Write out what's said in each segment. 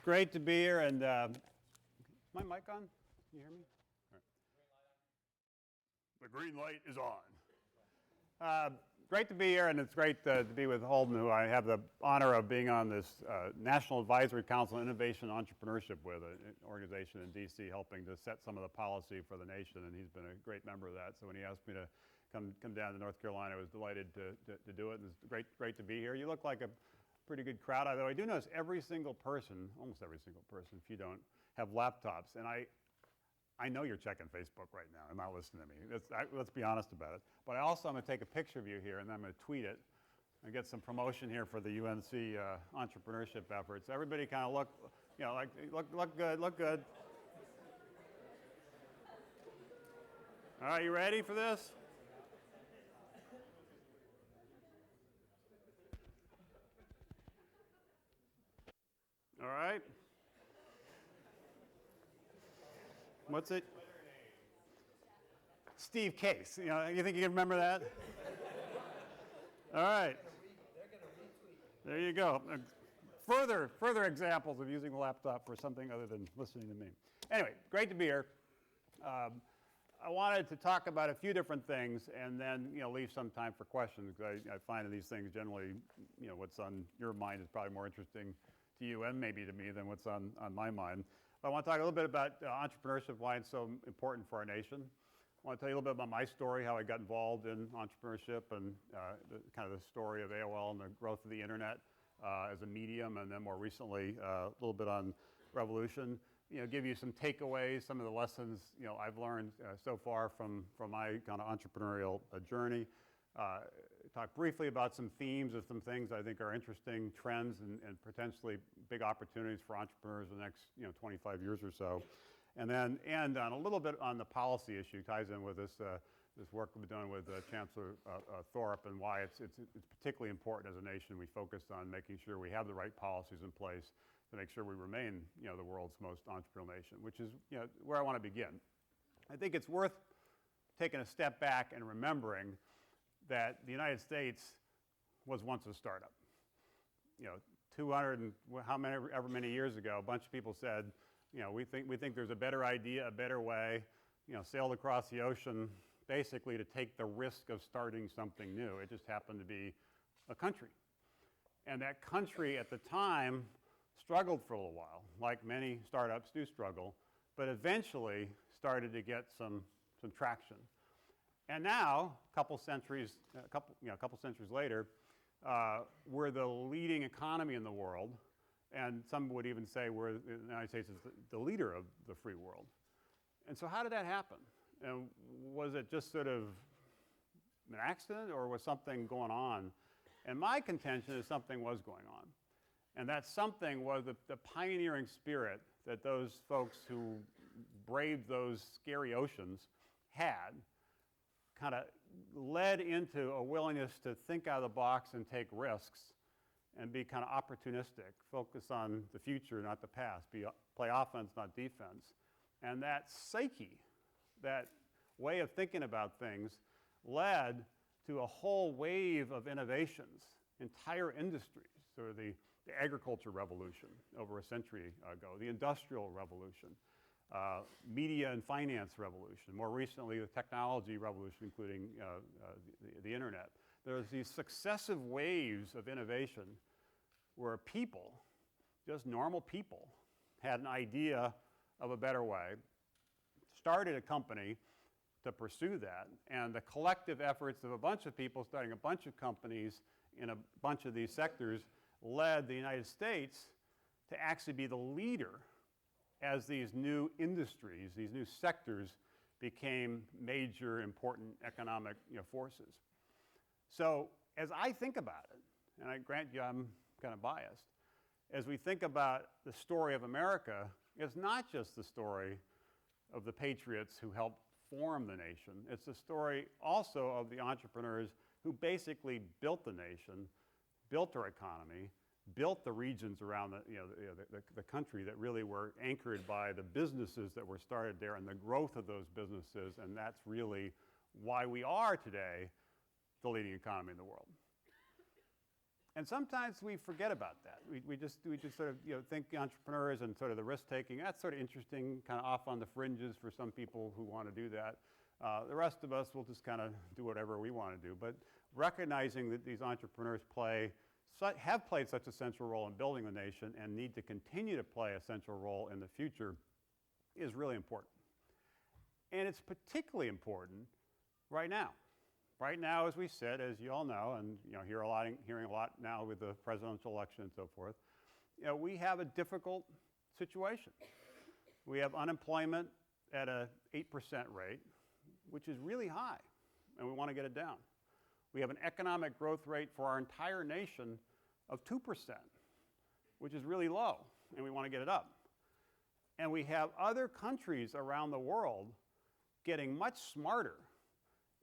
great to be here, and is my mic on? Can you hear me? All right. The green light is on. Great to be here, and it's great to be with Holden, who I have the honor of being on this National Advisory Council on Innovation and Entrepreneurship with, an organization in DC helping to set some of the policy for the nation, and he's been a great member of that. So when he asked me to come down to North Carolina, I was delighted to do it, and it's great to be here. You look like a pretty good crowd, although I do notice every single person, almost every single person, if you don't, have laptops, and I know you're checking Facebook right now and not listening to me. Let's be honest about it. But I also am going to take a picture of you here, and then I'm going to tweet it and get some promotion here for the UNC entrepreneurship efforts. Everybody kind of look good. All right, you ready for this? All right. What's it? Steve Case. You think you can remember that? All right. There you go. Further examples of using the laptop for something other than listening to me. Anyway, great to be here. I wanted to talk about a few different things and then leave some time for questions, because I find in these things generally what's on your mind is probably more interesting to you and maybe to me than what's on my mind. But I want to talk a little bit about entrepreneurship, why it's so important for our nation. I want to tell you a little bit about my story, how I got involved in entrepreneurship, and kind of the story of AOL and the growth of the internet as a medium, and then more recently a little bit on Revolution. Give you some takeaways, some of the lessons I've learned so far from my kind of entrepreneurial journey. Talk briefly about some themes of some things I think are interesting trends and potentially big opportunities for entrepreneurs in the next 25 years or so. And then end on a little bit on the policy issue, ties in with this work we've been doing with Chancellor Thorpe, and why it's particularly important as a nation we focus on making sure we have the right policies in place to make sure we remain the world's most entrepreneurial nation, which is where I want to begin. I think it's worth taking a step back and remembering that the United States was once a startup. 200 and however many years ago, a bunch of people said, we think there's a better idea, a better way, sailed across the ocean basically to take the risk of starting something new. It just happened to be a country. And that country at the time struggled for a little while, like many startups do struggle, but eventually started to get some traction. And now, a couple centuries later, we're the leading economy in the world, and some would even say the United States is the leader of the free world. And so how did that happen? And was it just sort of an accident, or was something going on? And my contention is something was going on. And that something was the pioneering spirit that those folks who braved those scary oceans had, kind of led into a willingness to think out of the box and take risks and be kind of opportunistic, focus on the future, not the past, play offense, not defense. And that psyche, that way of thinking about things, led to a whole wave of innovations, entire industries. So the agriculture revolution over a century ago, the industrial revolution, media and finance revolution, more recently the technology revolution, including the internet. There's these successive waves of innovation where people, just normal people, had an idea of a better way, started a company to pursue that, and the collective efforts of a bunch of people starting a bunch of companies in a bunch of these sectors led the United States to actually be the leader as these new industries, these new sectors became major, important economic forces. So as I think about it, and I grant you I'm kind of biased, as we think about the story of America, it's not just the story of the patriots who helped form the nation. It's the story also of the entrepreneurs who basically built the nation, built our economy, built the regions around the country that really were anchored by the businesses that were started there and the growth of those businesses, and that's really why we are today the leading economy in the world. And sometimes we forget about that. We just sort of think entrepreneurs and sort of the risk taking, that's sort of interesting, kind of off on the fringes for some people who want to do that. The rest of us will just kind of do whatever we want to do. But recognizing that these entrepreneurs have played such a central role in building the nation and need to continue to play a central role in the future is really important. And it's particularly important right now. Right now, as we said, as you all know, and hearing a lot now with the presidential election and so forth, we have a difficult situation. We have unemployment at an 8% rate, which is really high, and we want to get it down. We have an economic growth rate for our entire nation of 2%, which is really low, and we want to get it up. And we have other countries around the world getting much smarter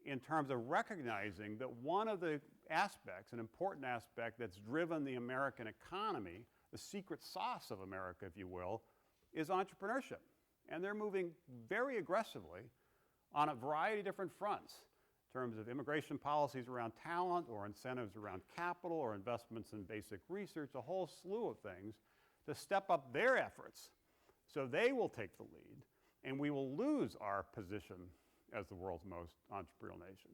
in terms of recognizing that one of the aspects, an important aspect that's driven the American economy, the secret sauce of America, if you will, is entrepreneurship. And they're moving very aggressively on a variety of different fronts in terms of immigration policies around talent or incentives around capital or investments in basic research, a whole slew of things to step up their efforts so they will take the lead and we will lose our position as the world's most entrepreneurial nation.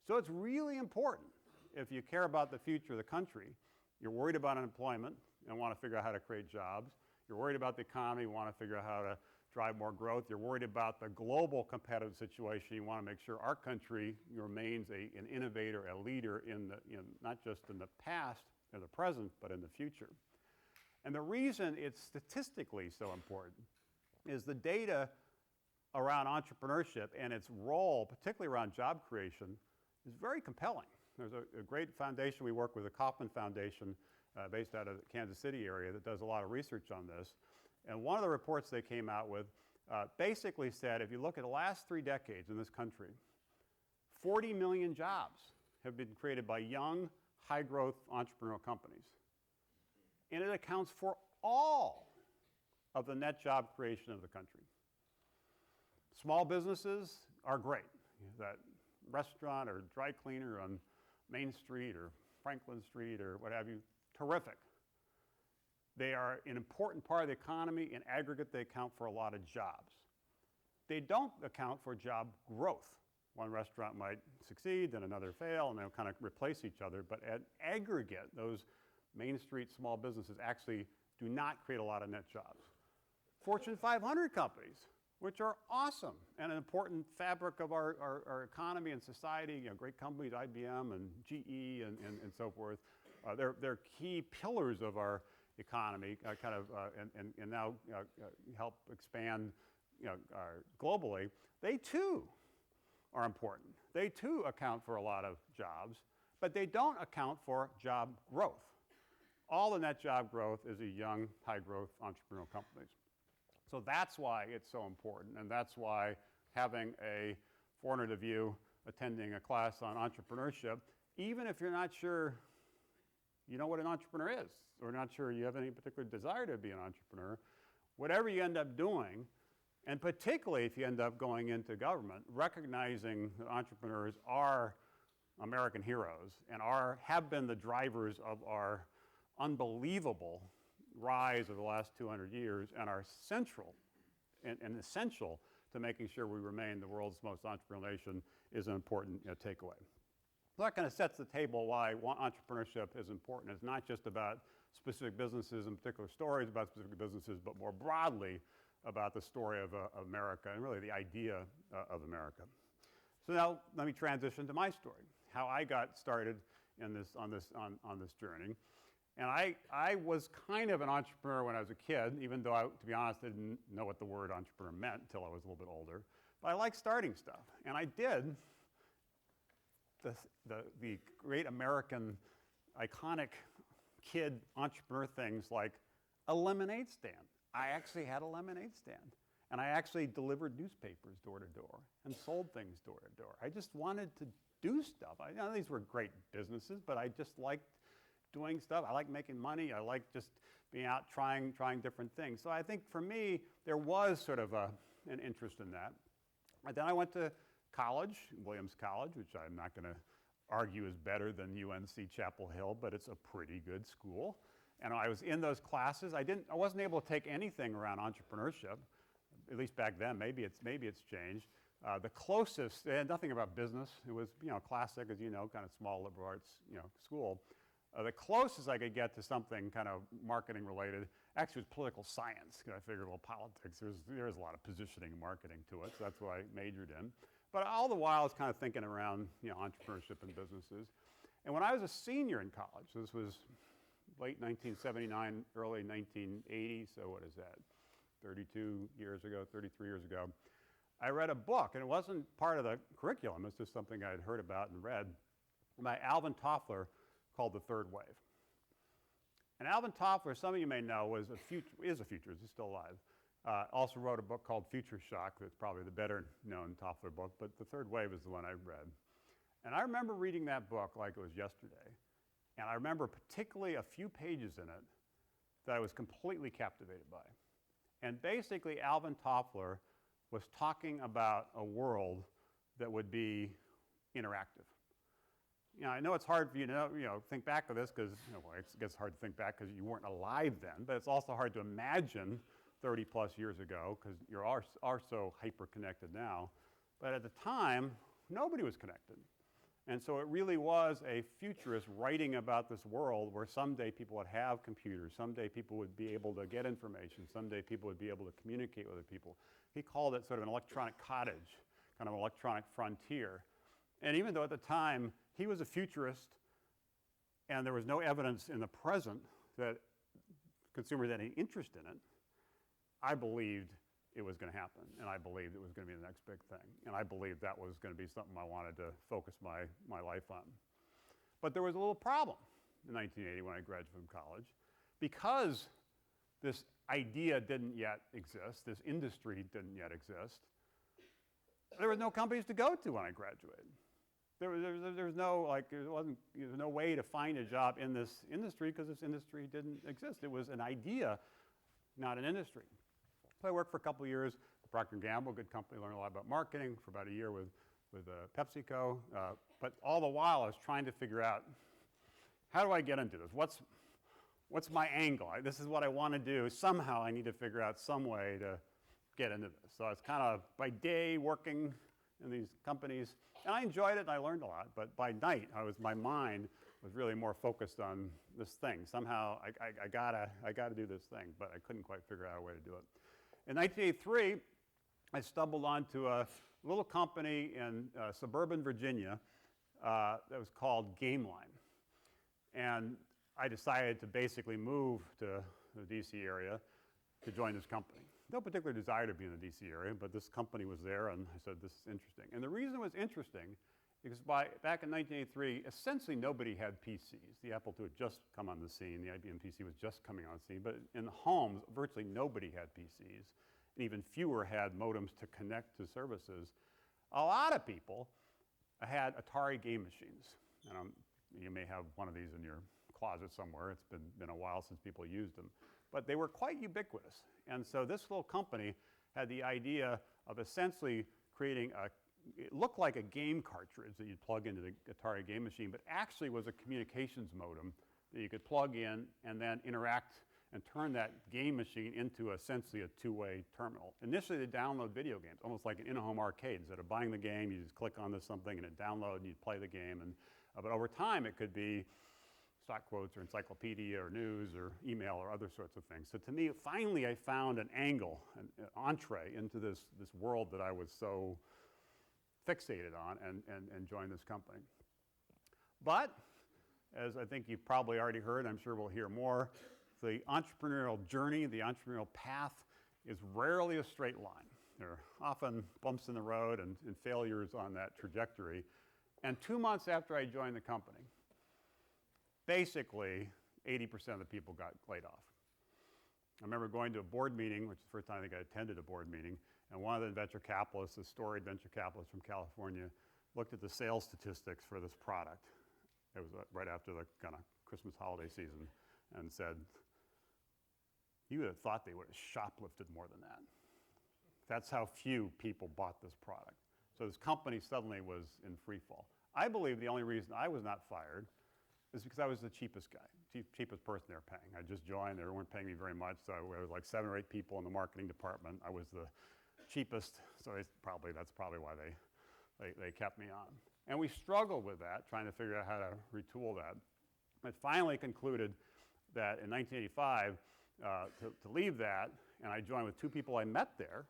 So it's really important if you care about the future of the country, you're worried about unemployment and want to figure out how to create jobs, you're worried about the economy, you want to figure out how to drive more growth, you're worried about the global competitive situation, you want to make sure our country remains an innovator, a leader in the, not just in the past or the present, but in the future. And the reason it's statistically so important is the data around entrepreneurship and its role, particularly around job creation, is very compelling. There's a great foundation we work with, the Kauffman Foundation, based out of the Kansas City area, that does a lot of research on this. And one of the reports they came out with basically said, if you look at the last 3 decades in this country, 40 million jobs have been created by young, high-growth entrepreneurial companies. And it accounts for all of the net job creation of the country. Small businesses are great. That restaurant or dry cleaner on Main Street or Franklin Street or what have you, terrific. They are an important part of the economy. In aggregate, they account for a lot of jobs. They don't account for job growth. One restaurant might succeed, then another fail, and they'll kind of replace each other. But at aggregate, those Main Street small businesses actually do not create a lot of net jobs. Fortune 500 companies, which are awesome and an important fabric of our economy and society, great companies, IBM and GE and so forth. They're key pillars of our economy, and now help expand globally. They too are important. They too account for a lot of jobs, but they don't account for job growth. All the net job growth is a young, high-growth entrepreneurial companies. So that's why it's so important, and that's why having a foreigner of you attending a class on entrepreneurship, even if you're not sure you know what an entrepreneur is, or not sure you have any particular desire to be an entrepreneur, whatever you end up doing, and particularly if you end up going into government, recognizing that entrepreneurs are American heroes and have been the drivers of our unbelievable rise over the last 200 years and are central and essential to making sure we remain the world's most entrepreneurial nation is an important takeaway. So that kind of sets the table why entrepreneurship is important. It's not just about specific businesses and particular stories about specific businesses, but more broadly about the story of America and really the idea of America. So now let me transition to my story, how I got started on this journey. And I was kind of an entrepreneur when I was a kid, even though, to be honest, I didn't know what the word entrepreneur meant until I was a little bit older. But I liked starting stuff. And I did the great American iconic kid entrepreneur things like a lemonade stand. I actually had a lemonade stand. And I actually delivered newspapers door to door and sold things door to door. I just wanted to do stuff. These were great businesses, but I just liked doing stuff. I like making money. I like just being out trying different things. So I think for me, there was sort of an interest in that. And then I went to college, Williams College, which I'm not going to argue is better than UNC Chapel Hill, but it's a pretty good school. And I was in those classes. I wasn't able to take anything around entrepreneurship, at least back then. Maybe it's changed. The closest, they had nothing about business. It was, classic, as you know, kind of small liberal arts, school. The closest I could get to something kind of marketing related actually was political science. I figured, well, politics, there's a lot of positioning and marketing to it, so that's what I majored in. But all the while I was kind of thinking around, entrepreneurship and businesses. And when I was a senior in college, so this was late 1979, early 1980, so what is that, 32 years ago, 33 years ago, I read a book, and it wasn't part of the curriculum, it's just something I had heard about and read, by Alvin Toffler, called The Third Wave. And Alvin Toffler, some of you may know, is a futurist, he's still alive. Also wrote a book called Future Shock, that's probably the better known Toffler book, but The Third Wave is the one I read. And I remember reading that book like it was yesterday. And I remember particularly a few pages in it that I was completely captivated by. And basically Alvin Toffler was talking about a world that would be interactive. I know it's hard for you to think back to this because, it gets hard to think back because you weren't alive then, but it's also hard to imagine 30 plus years ago because you are so hyper-connected now. But at the time, nobody was connected. And so it really was a futurist writing about this world where someday people would have computers, someday people would be able to get information, someday people would be able to communicate with other people. He called it sort of an electronic cottage, kind of an electronic frontier. And even though at the time he was a futurist and there was no evidence in the present that consumers had any interest in it, I believed it was going to happen, and I believed it was going to be the next big thing, and I believed that was going to be something I wanted to focus my life on. But there was a little problem in 1980 when I graduated from college. Because this idea didn't yet exist, this industry didn't yet exist, there was no companies to go to when I graduated. There was no way to find a job in this industry because this industry didn't exist. It was an idea, not an industry. So I worked for a couple of years at Procter & Gamble, a good company, learned a lot about marketing, for about a year with PepsiCo. But all the while I was trying to figure out, how do I get into this? What's my angle? This is what I want to do. Somehow I need to figure out some way to get into this. So I was kind of by day working in these companies, and I enjoyed it and I learned a lot, but by night my mind was really more focused on this thing. Somehow I gotta do this thing, but I couldn't quite figure out a way to do it. In 1983, I stumbled onto a little company in suburban Virginia that was called GameLine. And I decided to basically move to the DC area to join this company. No particular desire to be in the DC area, but this company was there and I said, this is interesting. And the reason it was interesting is back in 1983, essentially nobody had PCs. The Apple II had just come on the scene, the IBM PC was just coming on the scene, but in the homes, virtually nobody had PCs, and even fewer had modems to connect to services. A lot of people had Atari game machines. You may have one of these in your closet somewhere. It's been a while since people used them. But they were quite ubiquitous. And so this little company had the idea of essentially creating it looked like a game cartridge that you'd plug into the Atari game machine, but actually was a communications modem that you could plug in and then interact and turn that game machine into essentially a two-way terminal. Initially, they download video games, almost like an in-home arcade. Instead of buying the game, you just click on this something and it downloads and you play the game. But over time, it could be stock quotes or encyclopedia or news or email or other sorts of things. So to me, finally, I found an angle, an entree into this world that I was so fixated on and joined this company. But, as I think you've probably already heard, I'm sure we'll hear more, the entrepreneurial journey, the entrepreneurial path is rarely a straight line. There are often bumps in the road and failures on that trajectory. And 2 months after I joined the company, basically 80% of the people got laid off. I remember going to a board meeting, which is the first time I think I attended a board meeting, and one of the venture capitalists, a storied venture capitalist from California, looked at the sales statistics for this product. It was right after the kind of Christmas holiday season, and said, you would have thought they would have shoplifted more than that. That's how few people bought this product. So this company suddenly was in free fall. I believe the only reason I was not fired is because I was the cheapest guy, cheapest person they were paying. I just joined, they weren't paying me very much, so there was like 7 or 8 people in the marketing department. I was the cheapest, so that's probably why they kept me on. And we struggled with that, trying to figure out how to retool that. It finally concluded that in 1985, to leave that, and I joined with 2 people I met there.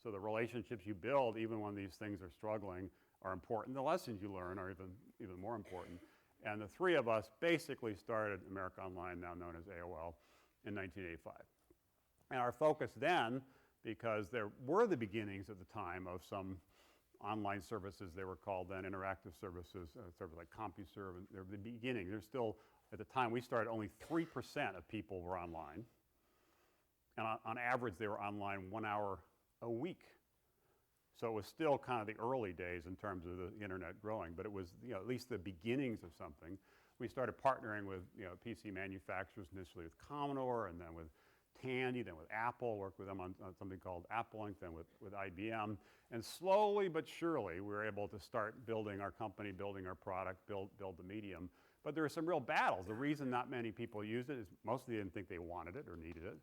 So the relationships you build, even when these things are struggling, are important. The lessons you learn are even more important. And the 3 of us basically started America Online, now known as AOL, in 1985. And our focus then, because there were the beginnings at the time of some online services, they were called then interactive services, services like CompuServe, and they're the beginning. There's still, at the time we started, only 3% of people were online. And on average, they were online 1 hour a week. So it was still kind of the early days in terms of the internet growing, but it was at least the beginnings of something. We started partnering with PC manufacturers, initially with Commodore, and then with Tandy, then with Apple, worked with them on something called AppleLink, then with IBM. And slowly but surely, we were able to start building our company, building our product, build the medium. But there were some real battles. The reason not many people used it is mostly they didn't think they wanted it or needed it.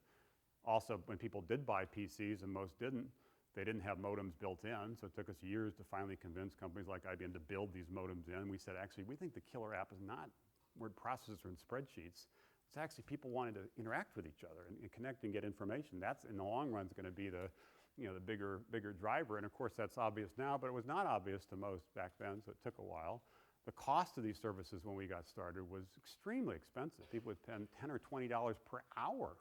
Also, when people did buy PCs, and most didn't, they didn't have modems built in, so it took us years to finally convince companies like IBM to build these modems in. We said, actually, we think the killer app is not word processor and spreadsheets. It's actually people wanting to interact with each other and connect and get information. That's, in the long run, is going to be the bigger driver. And of course, that's obvious now, but it was not obvious to most back then, so it took a while. The cost of these services when we got started was extremely expensive. People would spend $10 or $20 per hour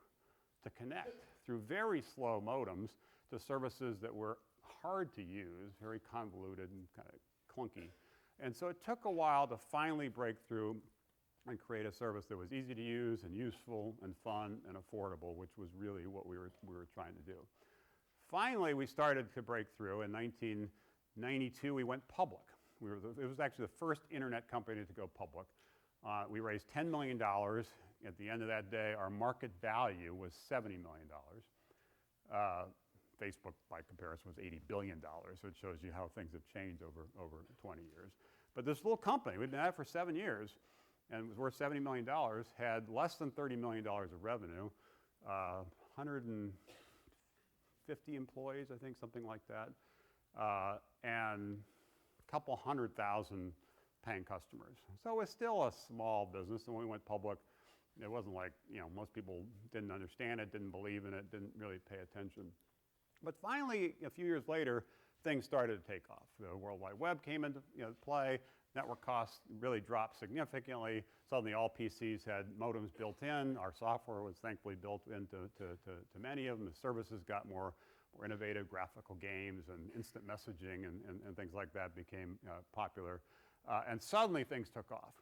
to connect through very slow modems to services that were hard to use, very convoluted and kind of clunky. And so it took a while to finally break through and create a service that was easy to use and useful and fun and affordable, which was really what we were trying to do. Finally, we started to break through. In 1992, we went public. It was actually the first internet company to go public. We raised $10 million. At the end of that day, our market value was $70 million. Facebook, by comparison, was $80 billion, so it shows you how things have changed over 20 years. But this little company, we'd been at it for 7 years, and it was worth $70 million, had less than $30 million of revenue, 150 employees, I think, something like that, and a couple 100,000 paying customers. So it was still a small business, and when we went public, it wasn't like, most people didn't understand it, didn't believe in it, didn't really pay attention. But finally, a few years later, things started to take off. The World Wide Web came into play. Network costs really dropped significantly. Suddenly, all PCs had modems built in. Our software was thankfully built into to many of them. The services got more innovative, graphical games and instant messaging and things like that became popular. And suddenly, things took off.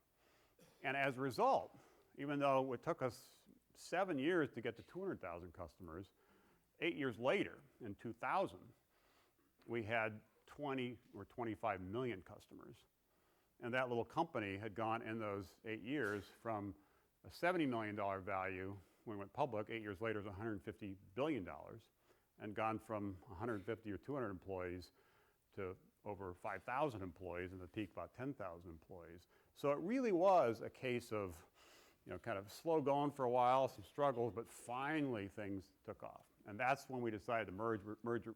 And as a result, even though it took us 7 years to get to 200,000 customers, 8 years later, in 2000, we had 20 or 25 million customers. And that little company had gone in those 8 years from a $70 million value when we went public, 8 years later it was $150 billion, and gone from 150 or 200 employees to over 5,000 employees, and the peak about 10,000 employees. So it really was a case of kind of slow going for a while, some struggles, but finally things took off. And that's when we decided to merge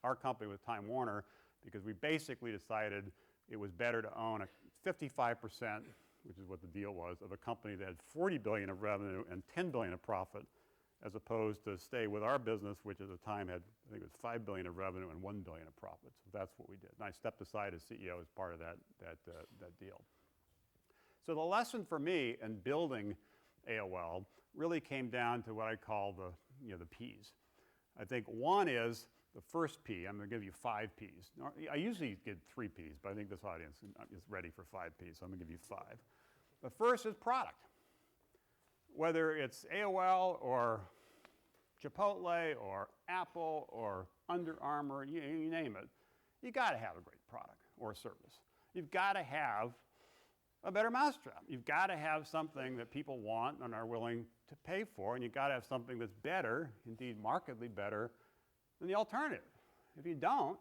our company with Time Warner, because we basically decided it was better to own 55%, which is what the deal was, of a company that had $40 billion of revenue and $10 billion of profit, as opposed to stay with our business, which at the time had, I think it was $5 billion of revenue and $1 billion of profit. So that's what we did. And I stepped aside as CEO as part of that deal. So the lesson for me in building AOL really came down to what I call the P's. I think one is the first P. I'm going to give you 5 P's. I usually give 3 P's, but I think this audience is ready for 5 P's, so I'm going to give you 5. The first is product. Whether it's AOL or Chipotle or Apple or Under Armour, you name it, you got to have a great product or service. You've got to have a better mousetrap. You've got to have something that people want and are willing to pay for, and you've got to have something that's better, indeed markedly better, than the alternative. If you don't,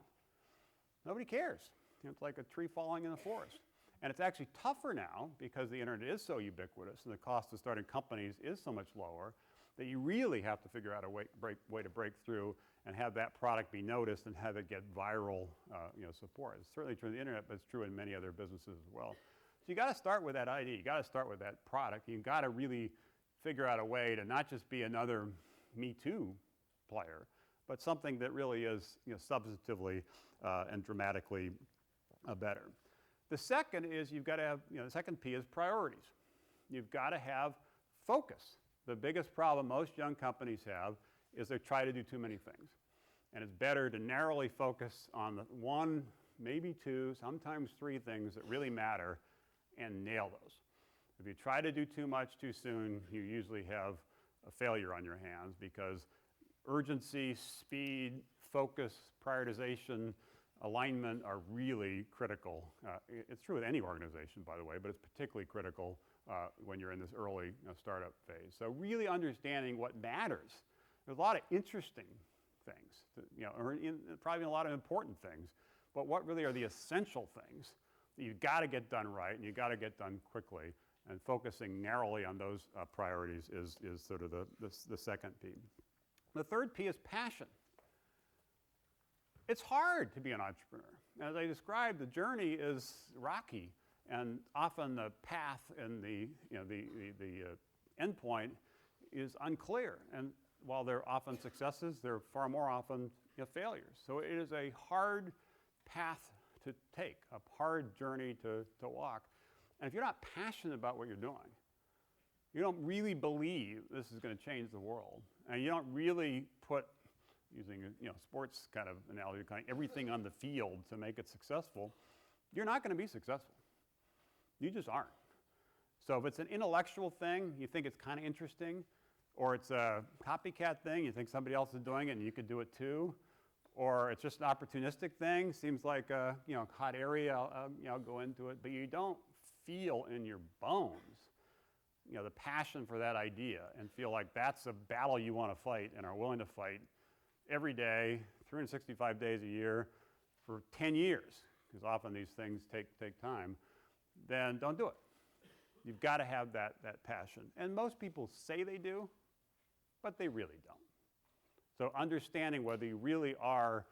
nobody cares. It's like a tree falling in the forest. And it's actually tougher now because the internet is so ubiquitous and the cost of starting companies is so much lower that you really have to figure out a way to break through and have that product be noticed and have it get viral support. It's certainly true in the internet, but it's true in many other businesses as well. So you got to start with that idea. You got to start with that product. You got to really figure out a way to not just be another Me Too player, but something that really is substantively and dramatically better. The second is you've got to have, the second P is priorities. You've got to have focus. The biggest problem most young companies have is they try to do too many things. And it's better to narrowly focus on the one, maybe two, sometimes three things that really matter and nail those. If you try to do too much too soon, you usually have a failure on your hands because urgency, speed, focus, prioritization, alignment are really critical. It's true with any organization, by the way, but it's particularly critical when you're in this early startup phase. So really understanding what matters. There's a lot of interesting things, or probably a lot of important things, but what really are the essential things that you've got to get done right and you've got to get done quickly, and focusing narrowly on those priorities is sort of the second P. The third P is passion. It's hard to be an entrepreneur. As I described, the journey is rocky, and often the path and the end point is unclear. And while there are often successes, there are far more often failures. So it is a hard path to take, a hard journey to walk. And if you're not passionate about what you're doing, you don't really believe this is going to change the world, and you don't really put, using sports kind of analogy, kind of everything on the field to make it successful, you're not going to be successful. You just aren't. So if it's an intellectual thing, you think it's kind of interesting, or it's a copycat thing, you think somebody else is doing it and you could do it too, or it's just an opportunistic thing, seems like a hot area, I'll go into it, but you don't feel in your bones the passion for that idea and feel like that's a battle you want to fight and are willing to fight every day, 365 days a year for 10 years, because often these things take time, then don't do it. You've got to have that passion. And most people say they do, but they really don't. So understanding whether you really are,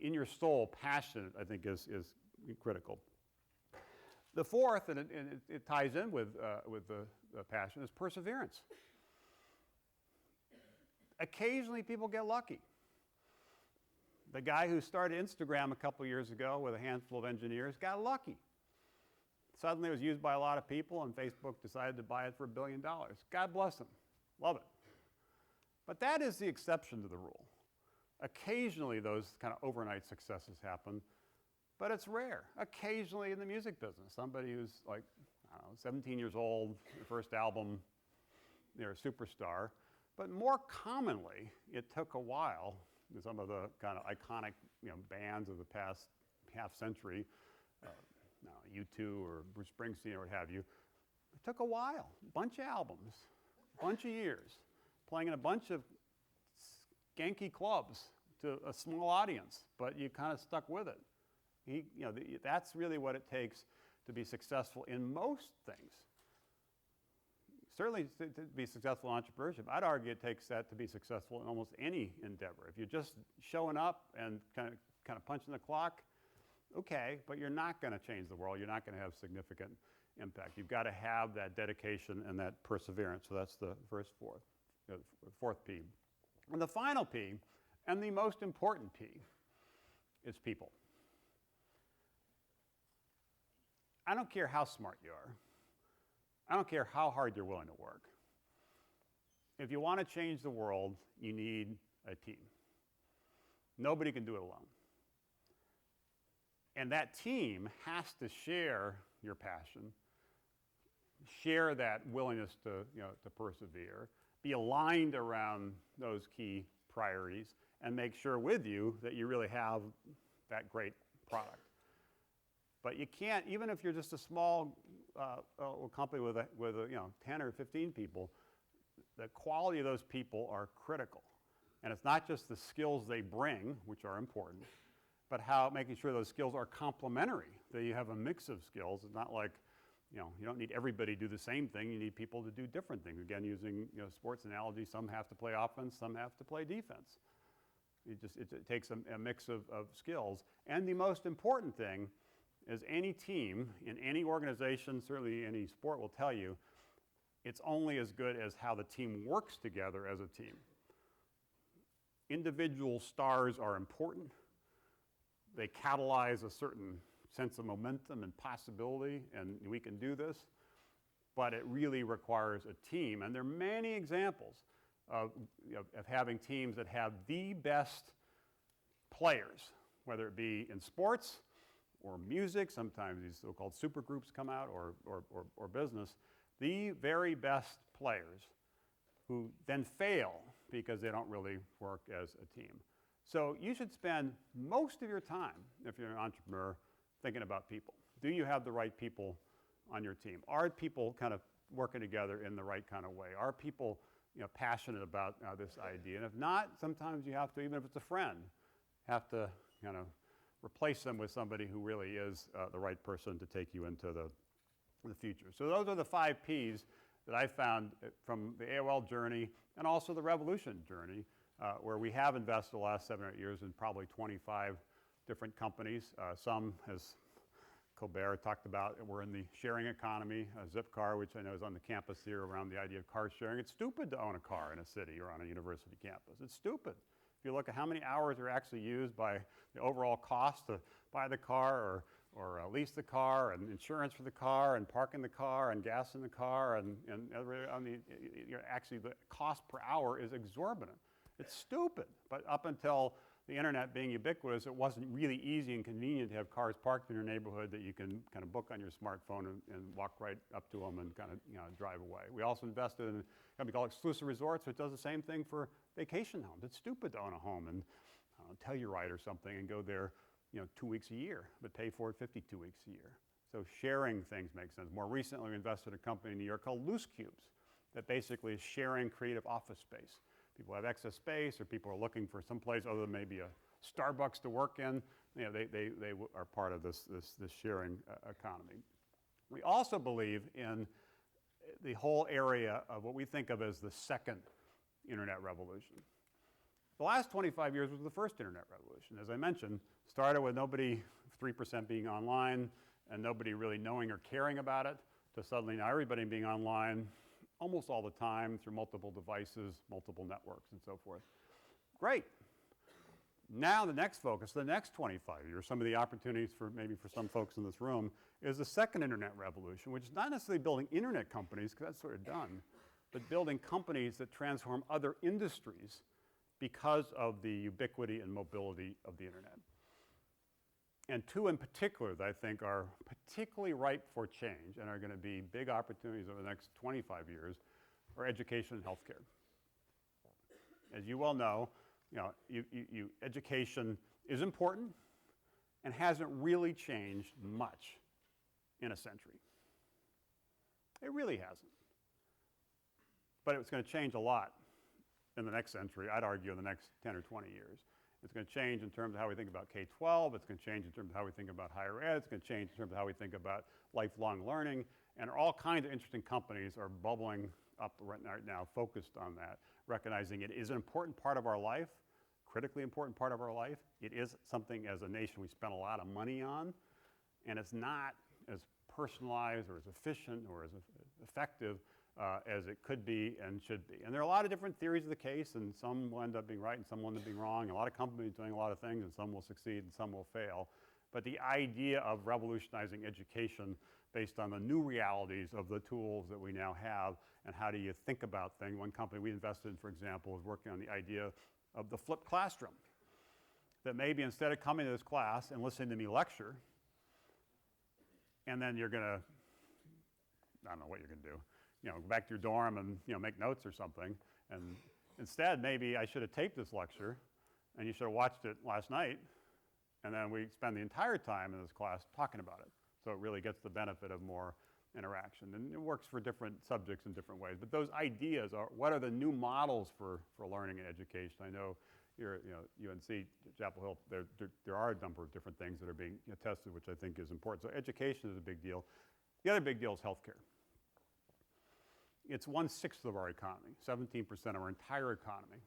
in your soul, passionate, I think is critical. The fourth, and it ties in with the passion, is perseverance. Occasionally people get lucky. The guy who started Instagram a couple years ago with a handful of engineers got lucky. Suddenly it was used by a lot of people and Facebook decided to buy it for $1 billion. God bless them. Love it. But that is the exception to the rule. Occasionally those kind of overnight successes happen, but it's rare. Occasionally in the music business, somebody who's like, 17 years old, their first album, they're a superstar. But more commonly, it took a while. Some of the kind of iconic bands of the past half century, U2 or Bruce Springsteen or what have you, it took a while. A bunch of albums, a bunch of years, playing in a bunch of skanky clubs to a small audience, but you kind of stuck with it. That's really what it takes to be successful in most things. Certainly to be successful in entrepreneurship, I'd argue it takes that to be successful in almost any endeavor. If you're just showing up and kind of punching the clock, okay, but you're not going to change the world. You're not going to have significant impact. You've got to have that dedication and that perseverance. So that's the fourth P. And the final P, and the most important P, is people. I don't care how smart you are. I don't care how hard you're willing to work. If you want to change the world, you need a team. Nobody can do it alone. And that team has to share your passion, share that willingness to persevere, be aligned around those key priorities, and make sure with you that you really have that great product. But you can't, even if you're just a small company with 10 or 15 people, the quality of those people are critical. And it's not just the skills they bring, which are important, but how making sure those skills are complementary, that you have a mix of skills. It's not like, you don't need everybody to do the same thing. You need people to do different things. Again, using sports analogy, some have to play offense, some have to play defense. It takes a mix of skills. And the most important thing is any team in any organization, certainly any sport will tell you, it's only as good as how the team works together as a team. Individual stars are important. They catalyze a certain sense of momentum and possibility, and we can do this, but it really requires a team. And there are many examples of having teams that have the best players, whether it be in sports or music. Sometimes these so-called supergroups come out, or business. The very best players who then fail because they don't really work as a team. So you should spend most of your time, if you're an entrepreneur, thinking about people. Do you have the right people on your team? Are people kind of working together in the right kind of way? Are people passionate about this idea? And if not, sometimes you have to, even if it's a friend, have to kind of replace them with somebody who really is the right person to take you into the future. So those are the 5 Ps that I found from the AOL journey and also the Revolution journey, where we have invested the last 7 or 8 years in probably 25 different companies. Some, as Colbert talked about, we're in the sharing economy. Zipcar, which I know is on the campus here around the idea of car sharing. It's stupid to own a car in a city or on a university campus. It's stupid. If you look at how many hours are actually used by the overall cost to buy the car or lease the car, and insurance for the car, and parking the car, and gas in the car, and actually the cost per hour is exorbitant. It's stupid. But up until the internet being ubiquitous, it wasn't really easy and convenient to have cars parked in your neighborhood that you can kind of book on your smartphone and walk right up to them and kind of drive away. We also invested in a company called Exclusive Resorts, which does the same thing for vacation homes. It's stupid to own a home and Telluride or something and go there 2 weeks a year, but pay for it 52 weeks a year. So sharing things makes sense. More recently, we invested in a company in New York called Loose Cubes that basically is sharing creative office space. People have excess space, or people are looking for some place other than maybe a Starbucks to work in. They are part of this sharing economy. We also believe in the whole area of what we think of as the second internet revolution. The last 25 years was the first internet revolution. As I mentioned, started with nobody, 3% being online, and nobody really knowing or caring about it, to suddenly now everybody being online almost all the time through multiple devices, multiple networks, and so forth. Great. Now the next focus, the next 25 years, some of the opportunities maybe for some folks in this room, is the second internet revolution, which is not necessarily building internet companies, because that's sort of done, but building companies that transform other industries because of the ubiquity and mobility of the internet. And 2 in particular that I think are particularly ripe for change and are going to be big opportunities over the next 25 years are education and healthcare. As you well know, education is important and hasn't really changed much in a century. It really hasn't. But it's going to change a lot in the next century, I'd argue in the next 10 or 20 years. It's going to change in terms of how we think about K-12. It's going to change in terms of how we think about higher ed. It's going to change in terms of how we think about lifelong learning. And all kinds of interesting companies are bubbling up right now focused on that, recognizing it is an important part of our life, critically important part of our life. It is something as a nation we spend a lot of money on, and it's not as personalized or as efficient or as effective as it could be and should be. And there are a lot of different theories of the case, and some will end up being right and some will end up being wrong. A lot of companies doing a lot of things, and some will succeed and some will fail. But the idea of revolutionizing education based on the new realities of the tools that we now have and how do you think about things. One company we invested in, for example, is working on the idea of the flipped classroom. That maybe instead of coming to this class and listening to me lecture, and then you're going to, I don't know what you're going to do, go back to your dorm and make notes or something. And instead, maybe I should have taped this lecture, and you should have watched it last night, and then we spend the entire time in this class talking about it. So it really gets the benefit of more interaction. And it works for different subjects in different ways. But those ideas are, what are the new models for learning and education? I know UNC, Chapel Hill, there are a number of different things that are being tested, which I think is important. So education is a big deal. The other big deal is healthcare. It's 1/6 of our economy, 17% of our entire economy.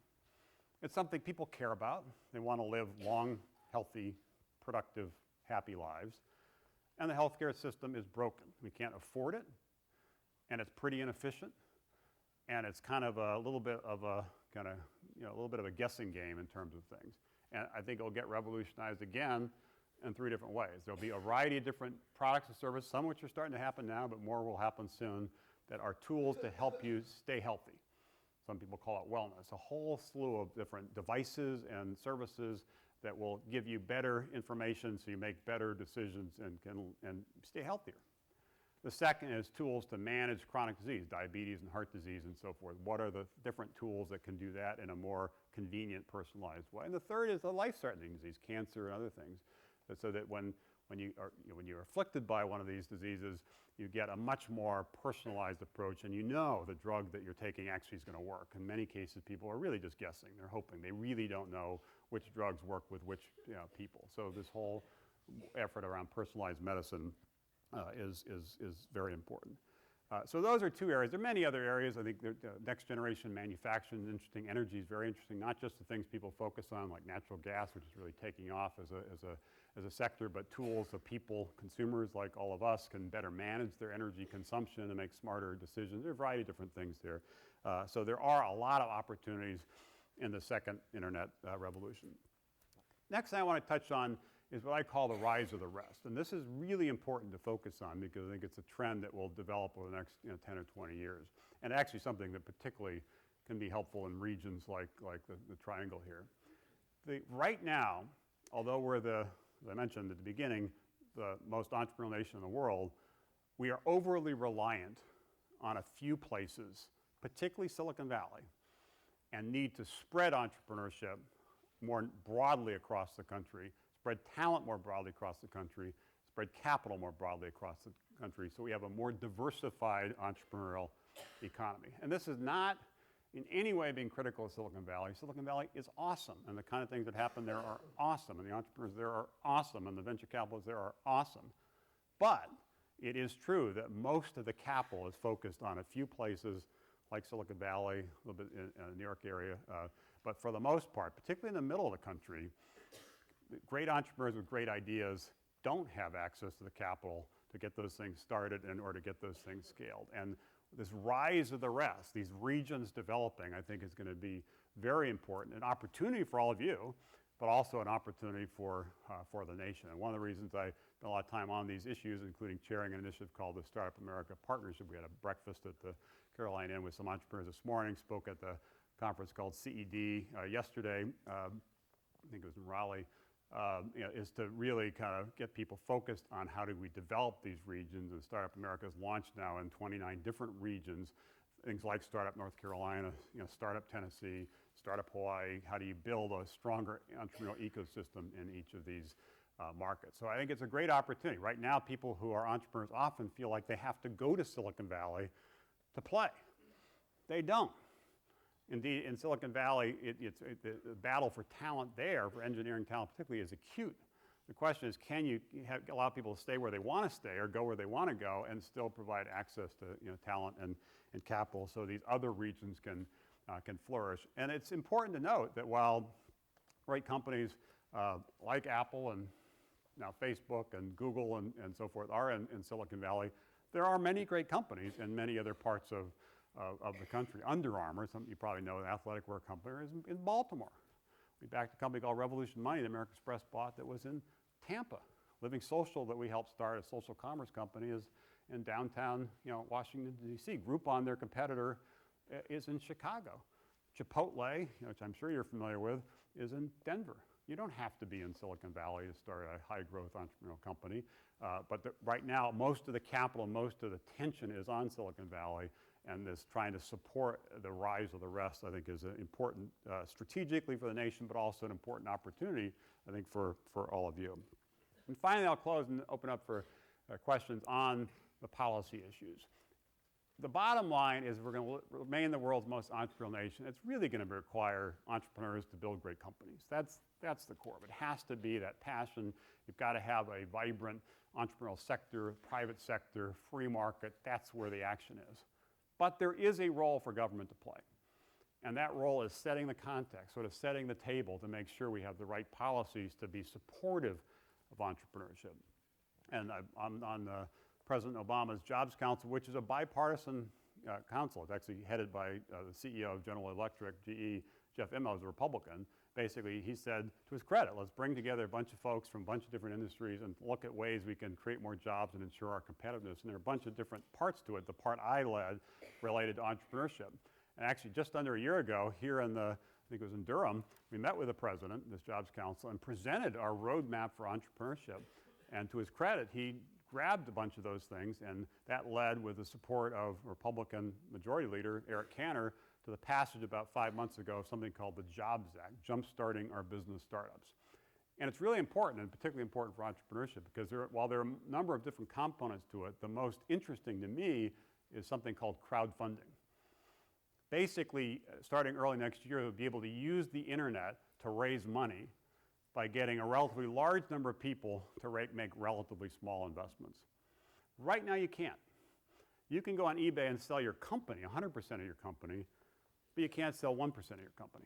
It's something people care about. They want to live long, healthy, productive, happy lives. And the healthcare system is broken. We can't afford it, and it's pretty inefficient, and it's kind of a little bit of a guessing game in terms of things. And I think it'll get revolutionized again in 3 different ways. There'll be a variety of different products and services, some of which are starting to happen now, but more will happen soon, that are tools to help you stay healthy. Some people call it wellness. A whole slew of different devices and services that will give you better information so you make better decisions and stay healthier. The second is tools to manage chronic disease, diabetes and heart disease and so forth. What are the different tools that can do that in a more convenient, personalized way? And the third is the life-threatening disease, cancer and other things, so that when you're afflicted by one of these diseases, you get a much more personalized approach, and you know the drug that you're taking actually is going to work. In many cases, people are really just guessing. They're hoping. They really don't know which drugs work with which people. So this whole effort around personalized medicine is very important. So those are 2 areas. There are many other areas. I think next generation manufacturing is interesting. Energy is very interesting, not just the things people focus on, like natural gas, which is really taking off as a sector, but tools so people, consumers like all of us, can better manage their energy consumption and make smarter decisions. There are a variety of different things there. So there are a lot of opportunities in the second internet revolution. Next thing I want to touch on is what I call the rise of the rest. And this is really important to focus on because I think it's a trend that will develop over the next 10 or 20 years. And actually something that particularly can be helpful in regions like the triangle here. Right now, although we're as I mentioned at the beginning, the most entrepreneurial nation in the world, we are overly reliant on a few places, particularly Silicon Valley, and need to spread entrepreneurship more broadly across the country, spread talent more broadly across the country, spread capital more broadly across the country, so we have a more diversified entrepreneurial economy. And this is not in any way being critical of Silicon Valley. Silicon Valley is awesome, and the kind of things that happen there are awesome, and the entrepreneurs there are awesome, and the venture capitalists there are awesome. But it is true that most of the capital is focused on a few places like Silicon Valley, a little bit in the New York area, but for the most part, particularly in the middle of the country, great entrepreneurs with great ideas don't have access to the capital to get those things started and or to get those things scaled. And this rise of the rest, these regions developing, I think is going to be very important, an opportunity for all of you, but also an opportunity for the nation. And one of the reasons I spent a lot of time on these issues, including chairing an initiative called the Startup America Partnership. We had a breakfast at the Caroline Inn with some entrepreneurs this morning, spoke at the conference called CED yesterday, I think it was in Raleigh, is to really kind of get people focused on how do we develop these regions. And Startup America is launched now in 29 different regions, things like Startup North Carolina, Startup Tennessee, Startup Hawaii. How do you build a stronger entrepreneurial ecosystem in each of these markets? So I think it's a great opportunity. Right now, people who are entrepreneurs often feel like they have to go to Silicon Valley to play. They don't. Indeed, in Silicon Valley, the battle for talent there, for engineering talent particularly, is acute. The question is, can you allow people to stay where they want to stay or go where they want to go and still provide access to talent and capital so these other regions can flourish? And it's important to note that while great companies like Apple and now Facebook and Google and so forth are in Silicon Valley, there are many great companies in many other parts of the country. Under Armour, some you probably know, the athletic wear company, is in Baltimore. We backed a company called Revolution Money that American Express bought that was in Tampa. Living Social that we helped start, a social commerce company, is in downtown Washington, D.C. Groupon, their competitor, is in Chicago. Chipotle, which I'm sure you're familiar with, is in Denver. You don't have to be in Silicon Valley to start a high-growth entrepreneurial company. But right now, most of the capital, most of the tension is on Silicon Valley, and this trying to support the rise of the rest, I think, is important strategically for the nation, but also an important opportunity, I think, for all of you. And finally, I'll close and open up for questions on the policy issues. the bottom line is we're going to remain the world's most entrepreneurial nation. It's really going to require entrepreneurs to build great companies. That's the core. It has to be that passion. You've got to have a vibrant entrepreneurial sector, private sector, free market. That's where the action is. But there is a role for government to play. And that role is setting the context, sort of setting the table to make sure we have the right policies to be supportive of entrepreneurship. And I'm on President Obama's Jobs Council, which is a bipartisan council. It's actually headed by the CEO of General Electric, GE, Jeff Immelt, a Republican. Basically, he said, to his credit, let's bring together a bunch of folks from a bunch of different industries and look at ways we can create more jobs and ensure our competitiveness. And there are a bunch of different parts to it. The part I led related to entrepreneurship. And actually, just under a year ago, here in I think it was in Durham, we met with the president, this Jobs Council, and presented our roadmap for entrepreneurship. And to his credit, he grabbed a bunch of those things, and that led, with the support of Republican Majority Leader Eric Cantor, to the passage about 5 months ago of something called the Jobs Act, Jumpstarting Our Business Startups. And it's really important, and particularly important for entrepreneurship, because while there are a number of different components to it, the most interesting to me is something called crowdfunding. Basically, starting early next year, we'll be able to use the internet to raise money by getting a relatively large number of people to make relatively small investments. Right now, you can't. You can go on eBay and sell your company, 100% of your company, but you can't sell 1% of your company.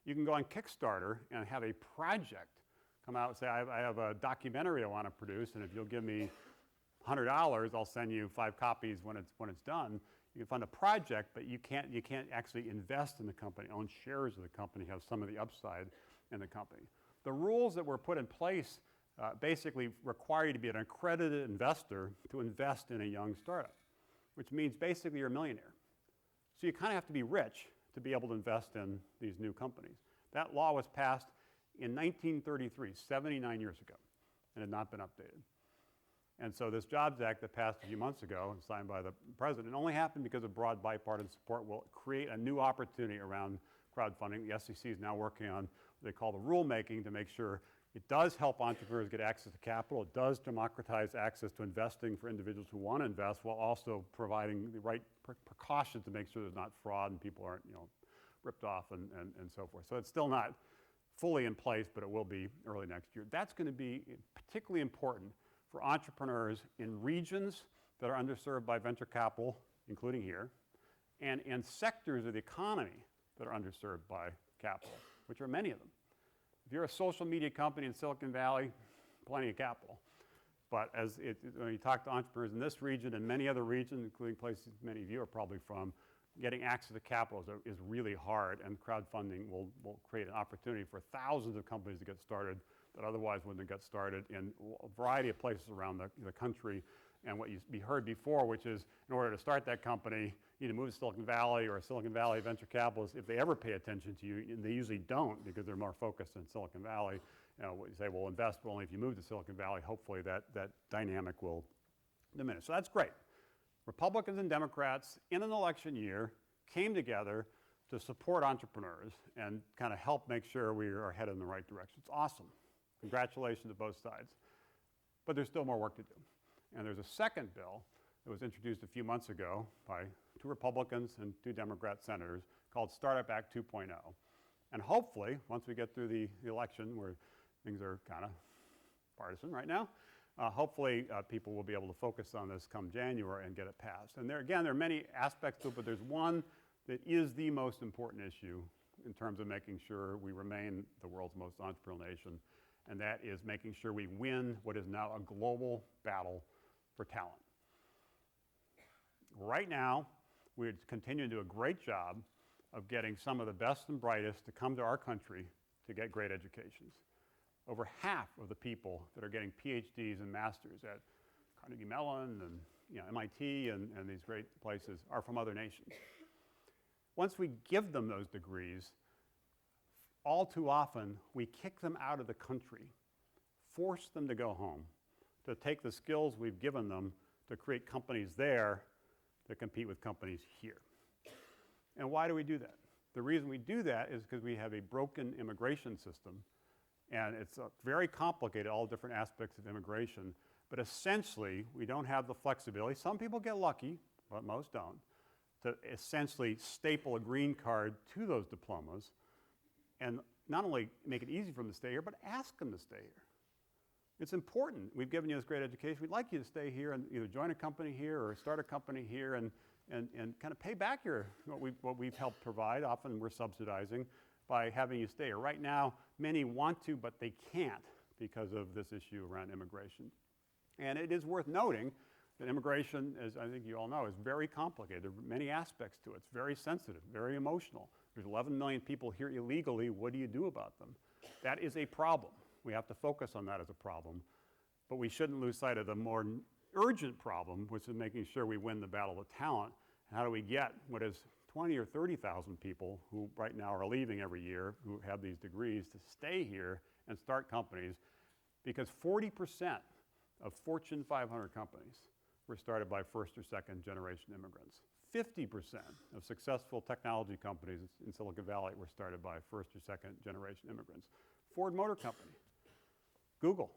You can go on Kickstarter and have a project come out and say, I have a documentary I want to produce, and if you'll give me $100, I'll send you 5 copies when it's done. You can fund a project, but you can't actually invest in the company, own shares of the company, have some of the upside in the company. The rules that were put in place basically require you to be an accredited investor to invest in a young startup, which means basically you're a millionaire. So you kind of have to be rich to be able to invest in these new companies. That law was passed in 1933, 79 years ago, and had not been updated. And so this Jobs Act that passed a few months ago and signed by the president only happened because of broad bipartisan support. Will create a new opportunity around crowdfunding. The SEC is now working on what they call the rulemaking to make sure it does help entrepreneurs get access to capital. It does democratize access to investing for individuals who want to invest, while also providing the right precautions to make sure there's not fraud and people aren't, ripped off and so forth. So it's still not fully in place, but it will be early next year. That's going to be particularly important for entrepreneurs in regions that are underserved by venture capital, including here, and in sectors of the economy that are underserved by capital, which are many of them. If you're a social media company in Silicon Valley, plenty of capital. But when you talk to entrepreneurs in this region and many other regions, including places many of you are probably from, getting access to capital is really hard, and crowdfunding will create an opportunity for thousands of companies to get started that otherwise wouldn't have got started in a variety of places around the country. And what you heard before, which is in order to start that company, you need to move to Silicon Valley, or a Silicon Valley venture capitalists, if they ever pay attention to you, and they usually don't because they're more focused in Silicon Valley. You say, well, invest, but only if you move to Silicon Valley. Hopefully that dynamic will diminish. So that's great. Republicans and Democrats in an election year came together to support entrepreneurs and kind of help make sure we are headed in the right direction. It's awesome. Congratulations to both sides. But there's still more work to do. And there's a second bill that was introduced a few months ago by 2 Republicans and 2 Democrat senators called Startup Act 2.0. And hopefully, once we get through the election, where things are kind of partisan right now, hopefully people will be able to focus on this come January and get it passed. And there are many aspects to it, but there's one that is the most important issue in terms of making sure we remain the world's most entrepreneurial nation, and that is making sure we win what is now a global battle for talent. Right now, we continue to do a great job of getting some of the best and brightest to come to our country to get great educations. Over half of the people that are getting PhDs and masters at Carnegie Mellon and MIT and these great places are from other nations. Once we give them those degrees, all too often we kick them out of the country, force them to go home, to take the skills we've given them to create companies there that compete with companies here. And why do we do that? The reason we do that is because we have a broken immigration system, and it's very complicated, all different aspects of immigration, but essentially we don't have the flexibility. Some people get lucky, but most don't, to essentially staple a green card to those diplomas and not only make it easy for them to stay here, but ask them to stay here. It's important. We've given you this great education. We'd like you to stay here and either join a company here or start a company here and kind of pay back what we've helped provide. Often we're subsidizing by having you stay here. Right now, many want to, but they can't because of this issue around immigration. And it is worth noting that immigration, as I think you all know, is very complicated. There are many aspects to it. It's very sensitive, very emotional. There's 11 million people here illegally. What do you do about them? That is a problem. We have to focus on that as a problem. But we shouldn't lose sight of the more urgent problem, which is making sure we win the battle of talent. How do we get what is 20 or 30,000 people who right now are leaving every year, who have these degrees, to stay here and start companies? Because 40% of Fortune 500 companies were started by first or second generation immigrants. 50% of successful technology companies in Silicon Valley were started by first or second generation immigrants. Ford Motor Company, Google,